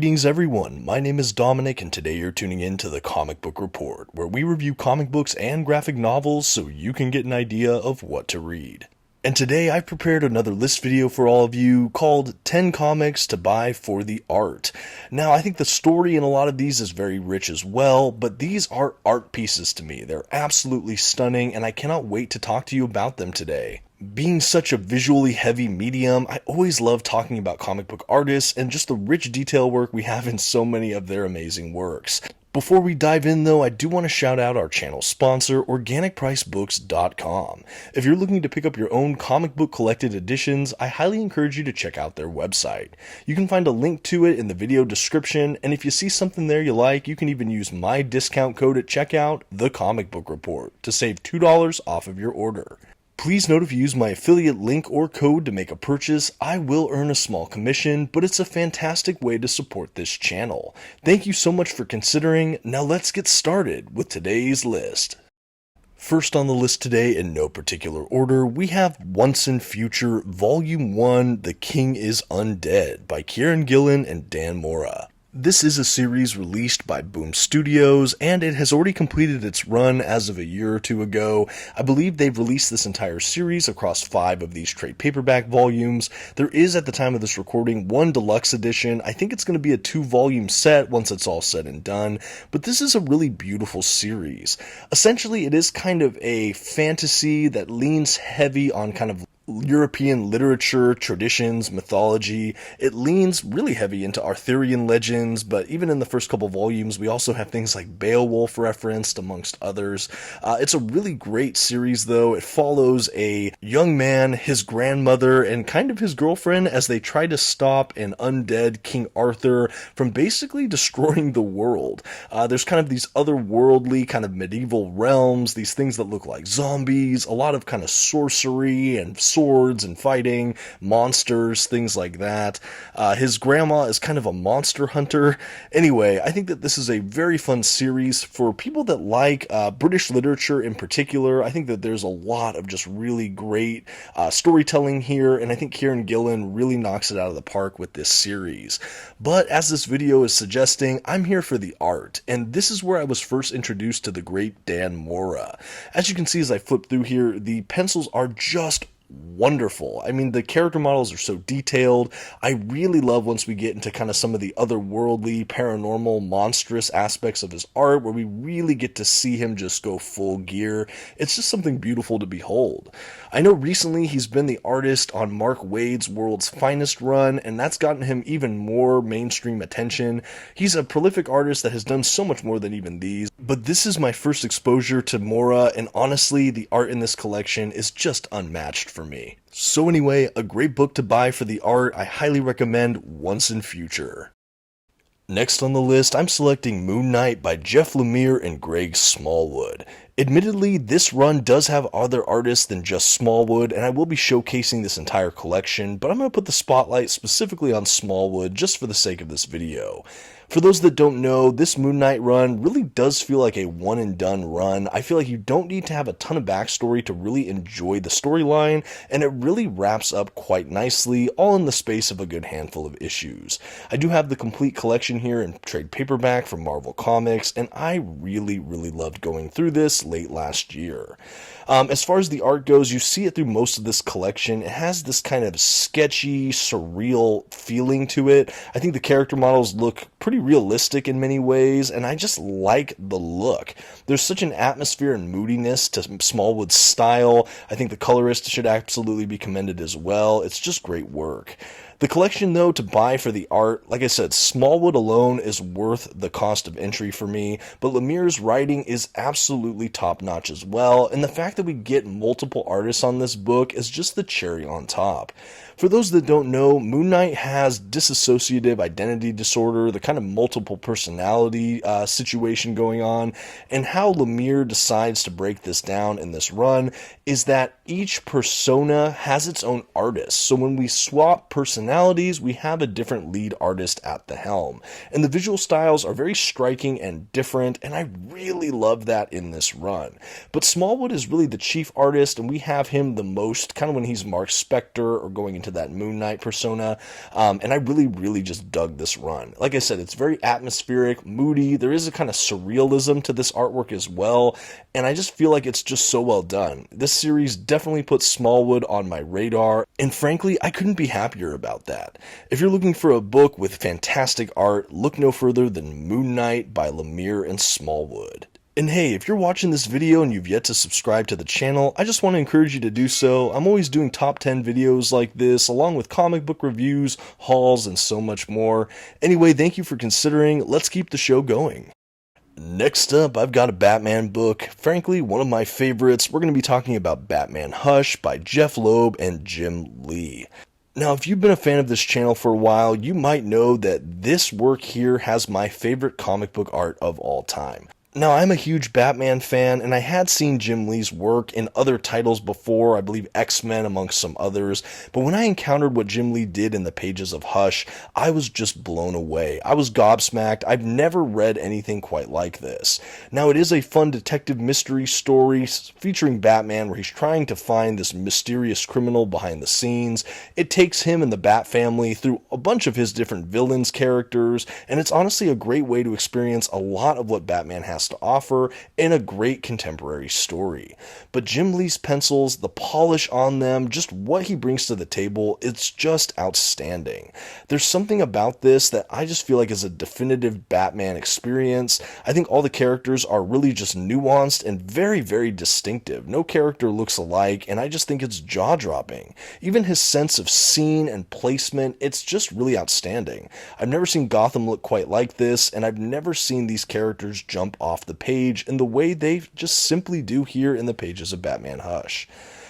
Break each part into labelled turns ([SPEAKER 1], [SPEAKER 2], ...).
[SPEAKER 1] Greetings everyone, my name is Dominic and today you're tuning in to the Comic Book Report, where we review comic books and graphic novels so you can get an idea of what to read. And today I've prepared another list video for all of you called 10 Comics to Buy for the Art. Now I think the story in a lot of these is very rich as well, but these are art pieces to me. They're absolutely stunning and I cannot wait to talk to you about them today. Being such a visually heavy medium, I always love talking about comic book artists and just the rich detail work we have in so many of their amazing works. Before we dive in though, I do want to shout out our channel sponsor, OrganicPriceBooks.com. If you're looking to pick up your own comic book collected editions, I highly encourage you to check out their website. You can find a link to it in the video description, and if you see something there you like, you can even use my discount code at checkout, TheComicBookReport, to save $2 off of your order. Please note if you use my affiliate link or code to make a purchase, I will earn a small commission, but it's a fantastic way to support this channel. Thank you so much for considering. Now let's get started with today's list. First on the list today, in no particular order, we have Once and Future Volume 1, The King is Undead by Kieron Gillen and Dan Mora. This is a series released by Boom Studios, and it has already completed its run as of a year or two ago. I believe they've released this entire series across 5 of these trade paperback volumes. There is, at the time of this recording, one deluxe edition. I think it's going to be a 2-volume set once it's all said and done, but this is a really beautiful series. Essentially, it is kind of a fantasy that leans heavy on kind of European literature, traditions, mythology. It leans really heavy into Arthurian legends, but even in the first couple volumes, we also have things like Beowulf referenced, amongst others. It's a really great series, though. It follows a young man, his grandmother, and kind of his girlfriend as they try to stop an undead King Arthur from basically destroying the world. There's kind of these otherworldly, kind of medieval realms, these things that look like zombies, a lot of kind of sorcery and swords and fighting, monsters, things like that. His grandma is kind of a monster hunter. Anyway, I think that this is a very fun series for people that like British literature in particular. I think that there's a lot of just really great storytelling here, and I think Kieron Gillen really knocks it out of the park with this series. But as this video is suggesting, I'm here for the art, and this is where I was first introduced to the great Dan Mora. As you can see as I flip through here, the pencils are just wonderful. I mean, the character models are so detailed. I really love once we get into kind of some of the otherworldly, paranormal, monstrous aspects of his art, where we really get to see him just go full gear. It's just something beautiful to behold. I know recently he's been the artist on Mark Waid's World's Finest run, and that's gotten him even more mainstream attention. He's a prolific artist that has done so much more than even these, but this is my first exposure to Mora, and honestly, the art in this collection is just unmatched for me. So anyway, a great book to buy for the art. I highly recommend Once and Future. Next on the list, I'm selecting Moon Knight by Jeph Lemire and Greg Smallwood. Admittedly, this run does have other artists than just Smallwood, and I will be showcasing this entire collection, but I'm going to put the spotlight specifically on Smallwood just for the sake of this video. For those that don't know, this Moon Knight run really does feel like a one-and-done run. I feel like you don't need to have a ton of backstory to really enjoy the storyline, and it really wraps up quite nicely, all in the space of a good handful of issues. I do have the complete collection here in trade paperback from Marvel Comics, and I really loved going through this late last year. As far as the art goes, you see it through most of this collection. It has this kind of sketchy, surreal feeling to it. I think the character models look pretty realistic in many ways, and I just like the look. There's such an atmosphere and moodiness to Smallwood's style. I think the colorist should absolutely be commended as well. It's just great work. The collection, though, to buy for the art, like I said, Smallwood alone is worth the cost of entry for me, but Lemire's writing is absolutely top-notch as well, and the fact that we get multiple artists on this book is just the cherry on top. For those that don't know, Moon Knight has dissociative identity disorder, the kind of multiple personality situation going on, and how Lemire decides to break this down in this run is that each persona has its own artist. So when we swap personalities, personalities, we have a different lead artist at the helm. And the visual styles are very striking and different, and I really love that in this run. But Smallwood is really the chief artist, and we have him the most kind of when he's Mark Spector or going into that Moon Knight persona. And I really just dug this run. Like I said, it's very atmospheric, moody. There is a kind of surrealism to this artwork as well, and I just feel like it's just so well done. This series definitely puts Smallwood on my radar, and frankly, I couldn't be happier about that. If you're looking for a book with fantastic art, look no further than Moon Knight by Lemire and Smallwood. And hey, if you're watching this video and you've yet to subscribe to the channel, I just want to encourage you to do so. I'm always doing top 10 videos like this, along with comic book reviews, hauls, and so much more. Anyway, thank you for considering. Let's keep the show going. Next up, I've got a Batman book, frankly, one of my favorites. We're going to be talking about Batman Hush by Jeph Loeb and Jim Lee. Now, if you've been a fan of this channel for a while, you might know that this work here has my favorite comic book art of all time. Now, I'm a huge Batman fan, and I had seen Jim Lee's work in other titles before, I believe X-Men amongst some others, but when I encountered what Jim Lee did in the pages of Hush, I was just blown away. I was gobsmacked. I've never read anything quite like this. Now, it is a fun detective mystery story featuring Batman where he's trying to find this mysterious criminal behind the scenes. It takes him and the Bat family through a bunch of his different villains characters, and it's honestly a great way to experience a lot of what Batman has to offer in a great contemporary story. But Jim Lee's pencils, the polish on them, just what he brings to the table, it's just outstanding. There's something about this that I just feel like is a definitive Batman experience. I think all the characters are really just nuanced and very distinctive. No character looks alike, and I just think it's jaw-dropping. Even his sense of scene and placement, it's just really outstanding. I've never seen Gotham look quite like this, and I've never seen these characters jump off the page in the way they just simply do here in the pages of Batman Hush.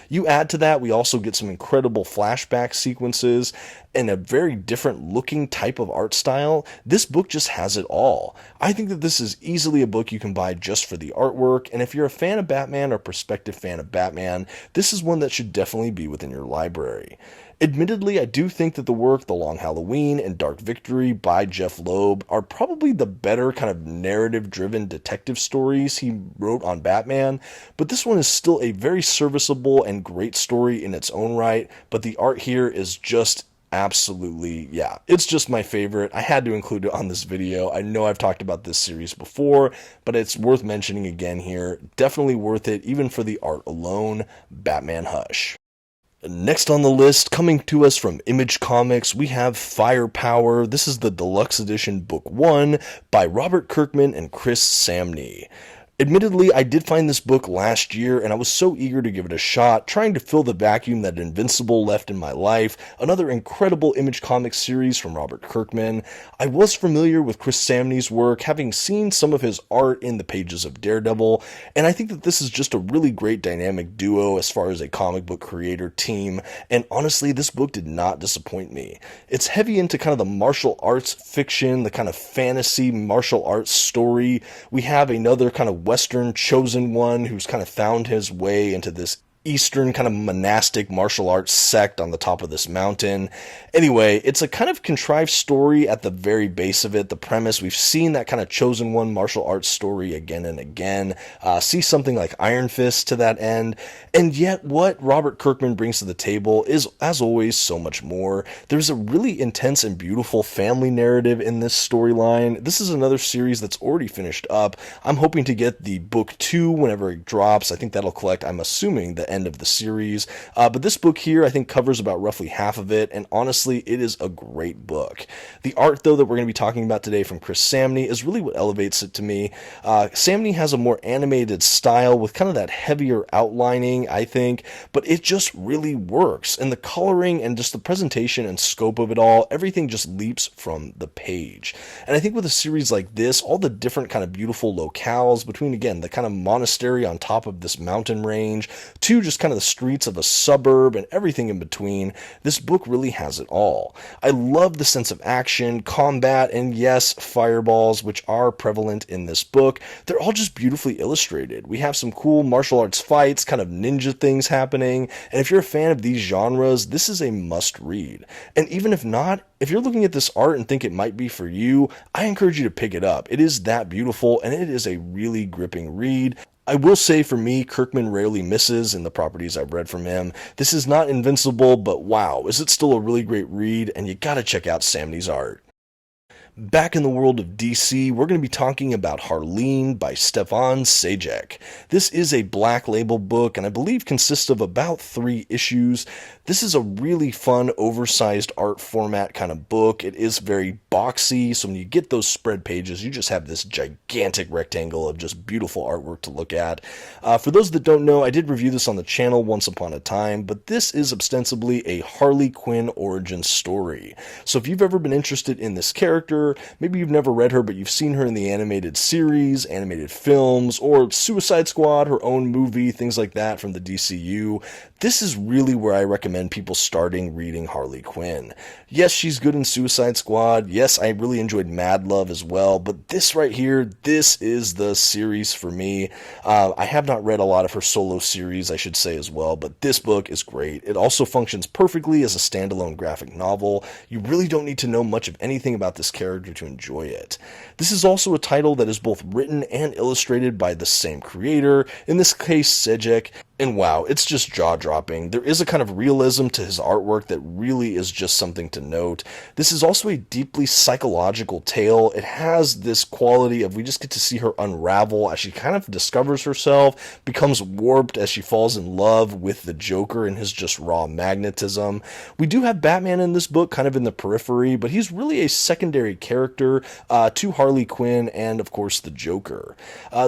[SPEAKER 1] You add to that, we also get some incredible flashback sequences and a very different looking type of art style. This book just has it all. I think that this is easily a book you can buy just for the artwork, and if you're a fan of Batman or prospective fan of Batman, this is one that should definitely be within your library. Admittedly, I do think that the work The Long Halloween and Dark Victory by Jeph Loeb are probably the better kind of narrative-driven detective stories he wrote on Batman, but this one is still a very serviceable and great story in its own right, but the art here is just absolutely, yeah, it's just my favorite. I had to include it on this video. I know I've talked about this series before, but it's worth mentioning again here. Definitely worth it, even for the art alone. Batman Hush. Next on the list, coming to us from Image Comics, we have Firepower. This is the deluxe edition book 1 by Robert Kirkman and Chris Samnee. Admittedly, I did find this book last year, and I was so eager to give it a shot, trying to fill the vacuum that Invincible left in my life, another incredible Image Comics series from Robert Kirkman. I was familiar with Chris Samnee's work, having seen some of his art in the pages of Daredevil, and I think that this is just a really great dynamic duo as far as a comic book creator team, and honestly, this book did not disappoint me. It's heavy into kind of the martial arts fiction, the kind of fantasy martial arts story. We have another kind of Western chosen one who's kind of found his way into this Eastern kind of monastic martial arts sect on the top of this mountain. Anyway, it's a kind of contrived story at the very base of it. The premise, we've seen that kind of chosen one martial arts story again and again. See something like Iron Fist to that end. And yet what Robert Kirkman brings to the table is, as always, so much more. There's a really intense and beautiful family narrative in this storyline. This is another series that's already finished up. I'm hoping to get the book 2 whenever it drops. I think that'll collect, I'm assuming, the end of the series, but this book here I think covers about roughly half of it, and honestly it is a great book. The art though that we're going to be talking about today from Chris Samnee is really what elevates it to me. Samnee has a more animated style with kind of that heavier outlining, I think, but it just really works, and the coloring and just the presentation and scope of it all, everything just leaps from the page. And I think with a series like this, all the different kind of beautiful locales between, again, the kind of monastery on top of this mountain range to just kind of the streets of a suburb and everything in between, this book really has it all. I love the sense of action, combat, and yes, fireballs, which are prevalent in this book. They're all just beautifully illustrated. We have some cool martial arts fights, kind of ninja things happening, and if you're a fan of these genres, this is a must read. And even if not, if you're looking at this art and think it might be for you, I encourage you to pick it up. It is that beautiful, and it is a really gripping read. I will say for me, Kirkman rarely misses in the properties I've read from him. This is not invincible, but wow, is it still a really great read, and you gotta check out Samnee's art. Back in the world of DC, we're going to be talking about Harleen by Stjepan Sejick. This is a Black Label book, and I believe consists of about 3 issues. This is a really fun, oversized art format kind of book. It is very boxy, so when you get those spread pages, you just have this gigantic rectangle of just beautiful artwork to look at. For those that don't know, I did review this on the channel once upon a time, but this is ostensibly a Harley Quinn origin story. So if you've ever been interested in this character, maybe you've never read her, but you've seen her in the animated series, animated films, or Suicide Squad, her own movie, things like that from the DCU, this is really where I recommend people starting reading Harley Quinn. Yes, she's good in Suicide Squad. Yes, I really enjoyed Mad Love as well, but this right here, this is the series for me. I have not read a lot of her solo series, I should say as well, but this book is great. It also functions perfectly as a standalone graphic novel. You really don't need to know much of anything about this character to enjoy it. This is also a title that is both written and illustrated by the same creator, in this case Sejick, and wow, it's just jaw-dropping. There is a kind of realism to his artwork that really is just something to note. This is also a deeply psychological tale. It has this quality of we just get to see her unravel as she kind of discovers herself, becomes warped as she falls in love with the Joker and his just raw magnetism. We do have Batman in this book, kind of in the periphery, but he's really a secondary character to Harley Quinn and, of course, the Joker.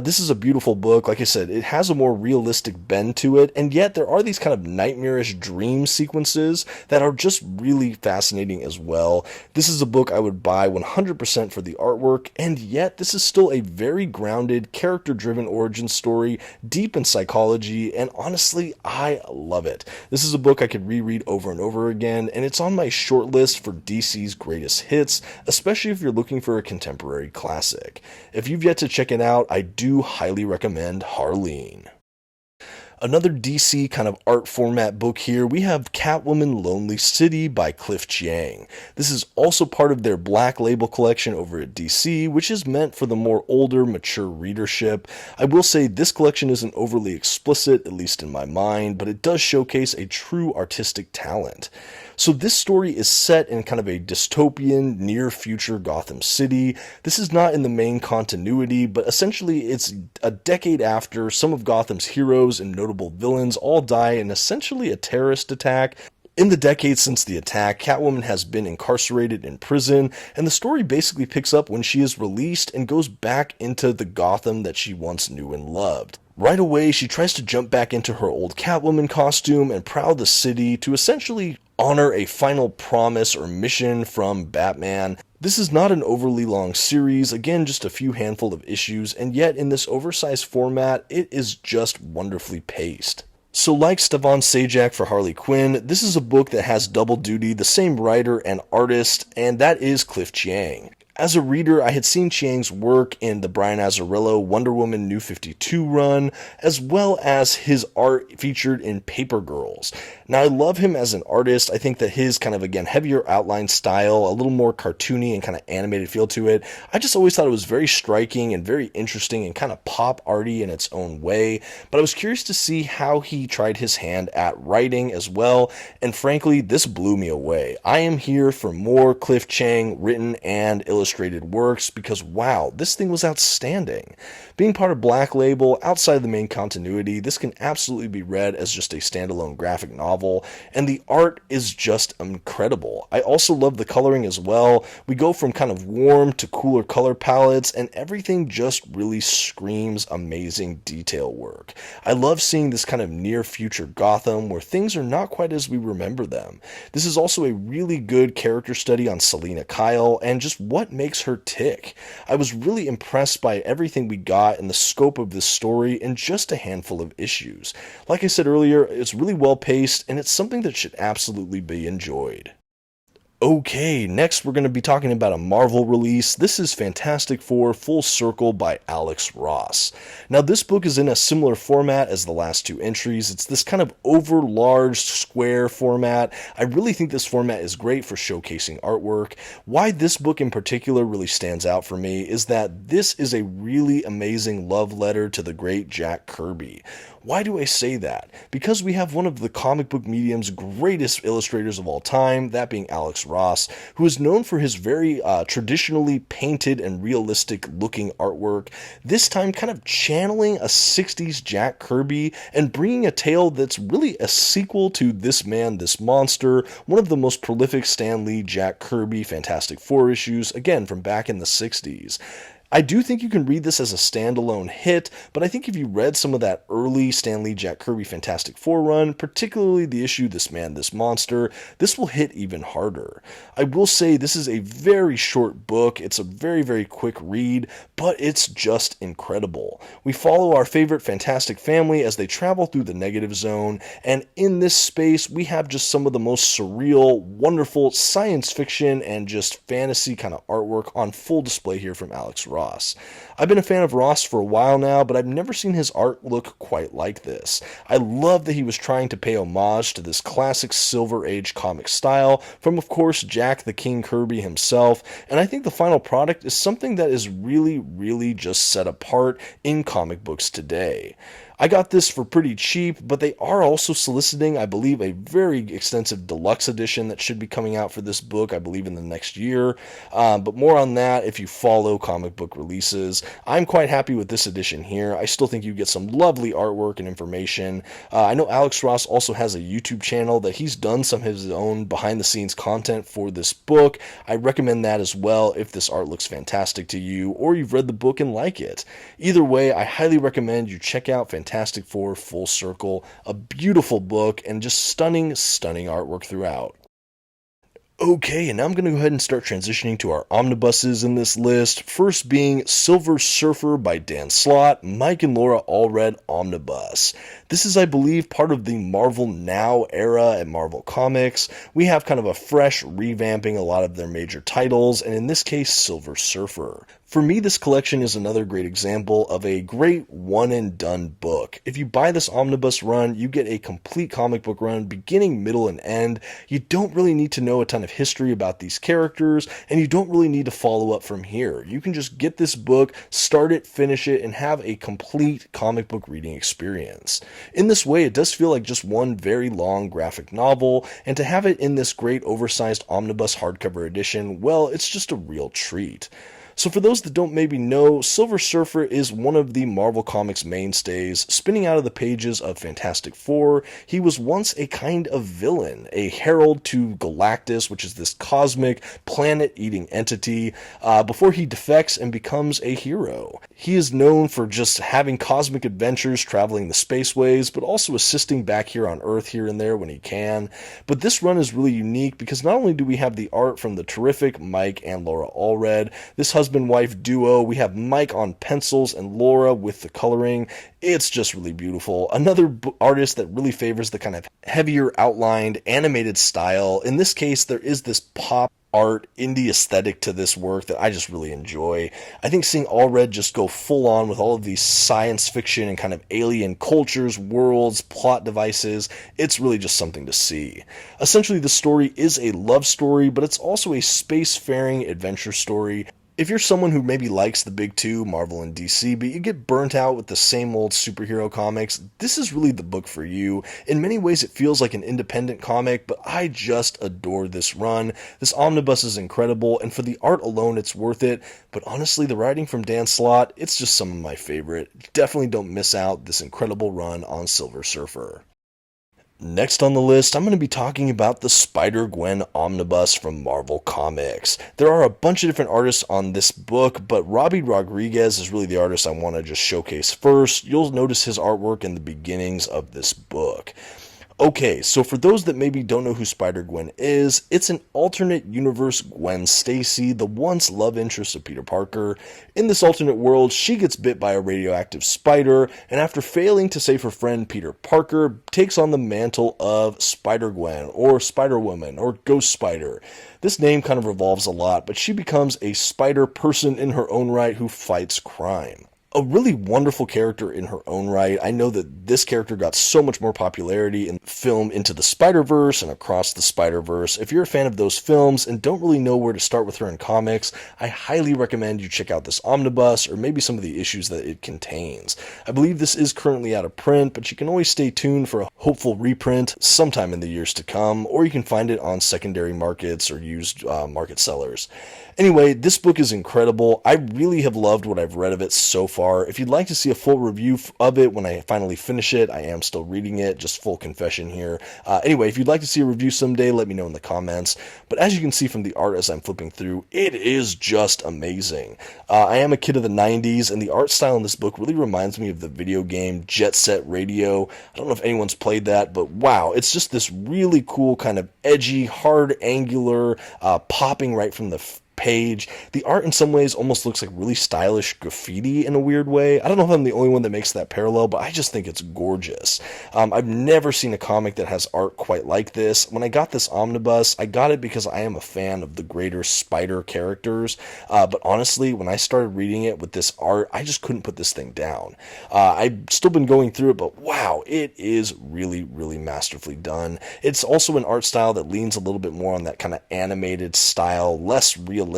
[SPEAKER 1] This is a beautiful book. Like I said, it has a more realistic bend to it, and yet there are these kind of nightmarish dream sequences that are just really fascinating as well. This is a book I would buy 100% for the artwork, and yet this is still a very grounded, character-driven origin story, deep in psychology, and honestly, I love it. This is a book I could reread over and over again, and it's on my short list for DC's greatest hits, especially if you're looking for a contemporary classic. If you've yet to check it out, I do highly recommend Harleen. Another DC kind of art format book here, we have Catwoman Lonely City by Cliff Chiang. This is also part of their Black Label collection over at DC, which is meant for the more older, mature readership. I will say this collection isn't overly explicit, at least in my mind, but it does showcase a true artistic talent. So this story is set in kind of a dystopian, near-future Gotham City. This is not in the main continuity, but essentially it's a decade after some of Gotham's heroes and notable villains all die in essentially a terrorist attack. In the decades since the attack, Catwoman has been incarcerated in prison, and the story basically picks up when she is released and goes back into the Gotham that she once knew and loved. Right away, she tries to jump back into her old Catwoman costume and prowl the city to essentially honor a final promise or mission from Batman. This is not an overly long series, again just a few handful of issues, and yet in this oversized format, it is just wonderfully paced. So like Stjepan Sejick for Harley Quinn, this is a book that has double duty, the same writer and artist, and that is Cliff Chiang. As a reader, I had seen Chiang's work in the Brian Azzarello Wonder Woman New 52 run, as well as his art featured in Paper Girls. Now, I love him as an artist. I think that his kind of, again, heavier outline style, a little more cartoony and kind of animated feel to it, I just always thought it was very striking and very interesting and kind of pop arty in its own way. But I was curious to see how he tried his hand at writing as well, and frankly, this blew me away. I am here for more Cliff Chiang written and illustrated works because wow, this thing was outstanding. Being part of Black Label, outside of the main continuity, this can absolutely be read as just a standalone graphic novel, and the art is just incredible. I also love the coloring as well. We go from kind of warm to cooler color palettes, and everything just really screams amazing detail work. I love seeing this kind of near future Gotham where things are not quite as we remember them. This is also a really good character study on Selina Kyle and just what makes her tick. I was really impressed by everything we got and the scope of this story in just a handful of issues. Like I said earlier, it's really well paced, and it's something that should absolutely be enjoyed. Okay, next we're going to be talking about a Marvel release. This is Fantastic Four Full Circle by Alex Ross. Now this book is in a similar format as the last two entries. It's this kind of over large square format. I really think this format is great for showcasing artwork. Why this book in particular really stands out for me is that this is a really amazing love letter to the great Jack Kirby. Why do I say that? Because we have one of the comic book medium's greatest illustrators of all time, that being Alex Ross, who is known for his very traditionally painted and realistic looking artwork, this time kind of channeling a 60s Jack Kirby and bringing a tale that's really a sequel to This Man, This Monster, one of the most prolific Stan Lee Jack Kirby Fantastic Four issues, again from back in the 60s. I do think you can read this as a standalone hit, but I think if you read some of that early Stan Lee Jack Kirby Fantastic Four run, particularly the issue This Man, This Monster, this will hit even harder. I will say this is a very short book, it's a very, very quick read, but it's just incredible. We follow our favorite Fantastic family as they travel through the negative zone, and in this space we have just some of the most surreal, wonderful science fiction and just fantasy kind of artwork on full display here from Alex Ross. I've been a fan of Ross for a while now, but I've never seen his art look quite like this. I love that he was trying to pay homage to this classic Silver Age comic style from, of course, Jack the King Kirby himself, and I think the final product is something that is really, really just set apart in comic books today. I got this for pretty cheap, but they are also soliciting, I believe, a very extensive deluxe edition that should be coming out for this book, I believe, in the next year. But more on that if you follow comic book releases. I'm quite happy with this edition here. I still think you get some lovely artwork and information. I know Alex Ross also has a YouTube channel that he's done some of his own behind-the-scenes content for this book. I recommend that as well if this art looks fantastic to you or you've read the book and like it. Either way, I highly recommend you check out Fantastic Four Full Circle, a beautiful book and just stunning, stunning artwork throughout. Okay, and now I'm going to go ahead and start transitioning to our omnibuses in this list, first being Silver Surfer by Dan Slott, Mike and Laura Allred Omnibus. This is, I believe, part of the Marvel Now era at Marvel Comics. We have kind of a fresh revamping a lot of their major titles, and in this case, Silver Surfer. For me, this collection is another great example of a great one-and-done book. If you buy this omnibus run, you get a complete comic book run, beginning, middle, and end. You don't really need to know a ton of history about these characters, and you don't really need to follow up from here. You can just get this book, start it, finish it, and have a complete comic book reading experience. In this way, it does feel like just one very long graphic novel, and to have it in this great oversized omnibus hardcover edition, well, it's just a real treat. So for those that don't maybe know, Silver Surfer is one of the Marvel Comics mainstays, spinning out of the pages of Fantastic Four. He was once a kind of villain, a herald to Galactus, which is this cosmic, planet-eating entity, before he defects and becomes a hero. He is known for just having cosmic adventures traveling the spaceways, but also assisting back here on Earth here and there when he can. But this run is really unique because not only do we have the art from the terrific Mike and Laura Allred, this husband-wife duo, we have Mike on pencils and Laura with the coloring. It's just really beautiful. Another artist that really favors the kind of heavier outlined animated style. In this case, there is this pop art indie aesthetic to this work that I just really enjoy. I think seeing Allred just go full on with all of these science fiction and kind of alien cultures, worlds, plot devices, it's really just something to see. Essentially, the story is a love story, but it's also a spacefaring adventure story. If you're someone who maybe likes the big two, Marvel and DC, but you get burnt out with the same old superhero comics, this is really the book for you. In many ways, it feels like an independent comic, but I just adore this run. This omnibus is incredible, and for the art alone, it's worth it. But honestly, the writing from Dan Slott, it's just some of my favorite. Definitely don't miss out this incredible run on Silver Surfer. Next on the list, I'm going to be talking about the Spider-Gwen Omnibus from Marvel Comics. There are a bunch of different artists on this book, but Robbie Rodriguez is really the artist I want to just showcase first. You'll notice his artwork in the beginnings of this book. Okay, so for those that maybe don't know who Spider-Gwen is, it's an alternate universe Gwen Stacy, the once love interest of Peter Parker. In this alternate world, she gets bit by a radioactive spider, and after failing to save her friend Peter Parker, takes on the mantle of Spider-Gwen, or Spider-Woman, or Ghost Spider. This name kind of revolves a lot, but she becomes a spider person in her own right who fights crime. A really wonderful character in her own right. I know that this character got so much more popularity in film Into the Spider-Verse and Across the Spider-Verse. If you're a fan of those films and don't really know where to start with her in comics, I highly recommend you check out this omnibus or maybe some of the issues that it contains. I believe this is currently out of print, but you can always stay tuned for a hopeful reprint sometime in the years to come, or you can find it on secondary markets or used market sellers. Anyway, this book is incredible. I really have loved what I've read of it so far. If you'd like to see a full review of it when I finally finish it, I am still reading it, just full confession here. Anyway, if you'd like to see a review someday, let me know in the comments. But as you can see from the art as I'm flipping through, it is just amazing. I am a kid of the 90s, and the art style in this book really reminds me of the video game Jet Set Radio. I don't know if anyone's played that, but wow, it's just this really cool kind of edgy, hard, angular, popping right from the page. The art in some ways almost looks like really stylish graffiti in a weird way. I don't know if I'm the only one that makes that parallel, but I just think it's gorgeous. I've never seen a comic that has art quite like this. When I got this omnibus, I got it because I am a fan of the greater Spider characters, but honestly, when I started reading it with this art, I just couldn't put this thing down. I've still been going through it, but wow, it is really, really masterfully done. It's also an art style that leans a little bit more on that kind of animated style, less realistic,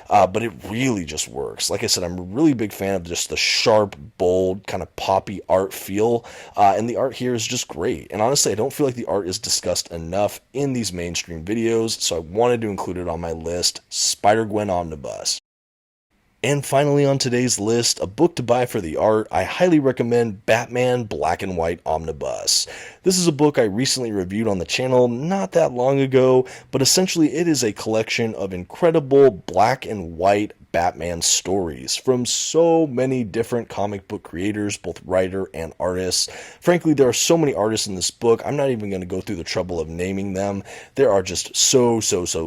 [SPEAKER 1] but it really just works. Like I said, I'm a really big fan of just the sharp, bold, kind of poppy art feel, and the art here is just great. And honestly, I don't feel like the art is discussed enough in these mainstream videos, so I wanted to include it on my list, Spider-Gwen Omnibus. And finally on today's list, a book to buy for the art, I highly recommend Batman Black and White Omnibus. This is a book I recently reviewed on the channel not that long ago, but essentially it is a collection of incredible black and white Batman stories from so many different comic book creators, both writer and artists. Frankly, there are so many artists in this book, I'm not even going to go through the trouble of naming them. There are just so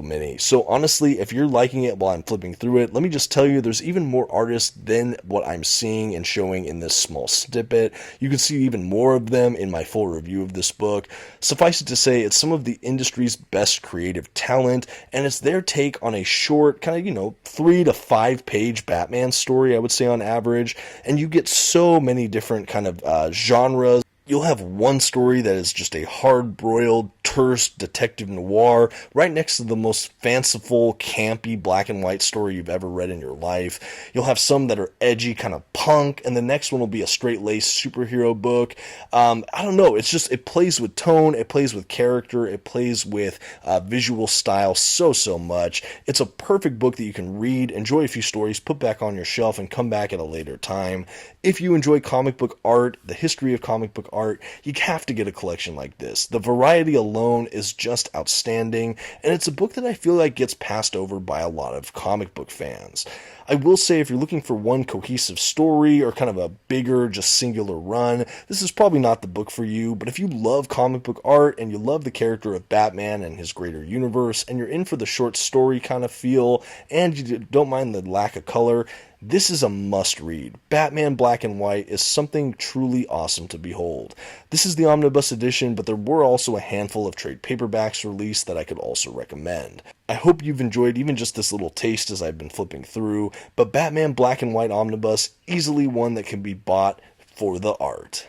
[SPEAKER 1] many. So honestly, if you're liking it while I'm flipping through it, let me just tell you there's even more artists than what I'm seeing and showing in this small snippet. You can see even more of them in my full review of this book. Suffice it to say, it's some of the industry's best creative talent, and it's their take on a short, kind of, 3 to 5 page Batman story, I would say on average, and you get so many different kind of genres. You'll have one story that is just a hard-broiled, terse detective noir right next to the most fanciful, campy black and white story you've ever read in your life. You'll have some that are edgy, kind of punk, and the next one will be a straight-laced superhero book. I don't know, it plays with tone, it plays with character, it plays with visual style so much. It's a perfect book that you can read, enjoy a few stories, put back on your shelf, and come back at a later time. If you enjoy comic book art, the history of comic book art, you have to get a collection like this. The variety alone is just outstanding, and it's a book that I feel like gets passed over by a lot of comic book fans. I will say if you're looking for one cohesive story or kind of a bigger, just singular run, this is probably not the book for you, but if you love comic book art and you love the character of Batman and his greater universe, and you're in for the short story kind of feel, and you don't mind the lack of color, this is a must-read. Batman Black and White is something truly awesome to behold. This is the omnibus edition, but there were also a handful of trade paperbacks released that I could also recommend. I hope you've enjoyed even just this little taste as I've been flipping through, but Batman Black and White Omnibus, easily one that can be bought for the art.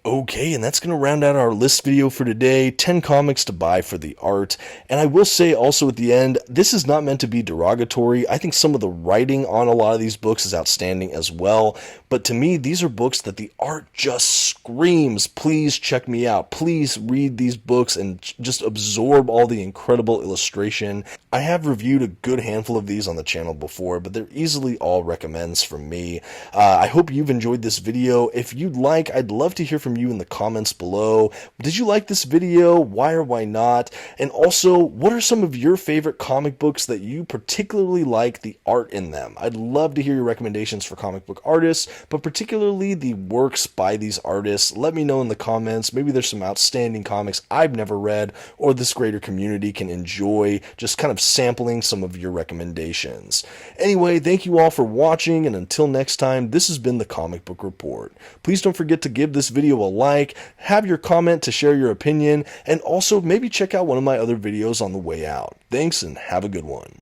[SPEAKER 1] Okay, and that's going to round out our list video for today, 10 comics to buy for the art. And I will say also at the end, this is not meant to be derogatory. I think some of the writing on a lot of these books is outstanding as well. But to me, these are books that the art just screams, please check me out. Please read these books and just absorb all the incredible illustration. I have reviewed a good handful of these on the channel before, but they're easily all recommends from me. I hope you've enjoyed this video. If you'd like, I'd love to hear from from you in the comments below. Did you like this video? Why or why not? And also, what are some of your favorite comic books that you particularly like the art in them? I'd love to hear your recommendations for comic book artists, but particularly the works by these artists. Let me know in the comments. Maybe there's some outstanding comics I've never read or this greater community can enjoy, just kind of sampling some of your recommendations. Anyway, thank you all for watching, and until next time, this has been the Comic Book Report. Please don't forget to give this video a like, have your comment to share your opinion, and also maybe check out one of my other videos on the way out. Thanks, and have a good one.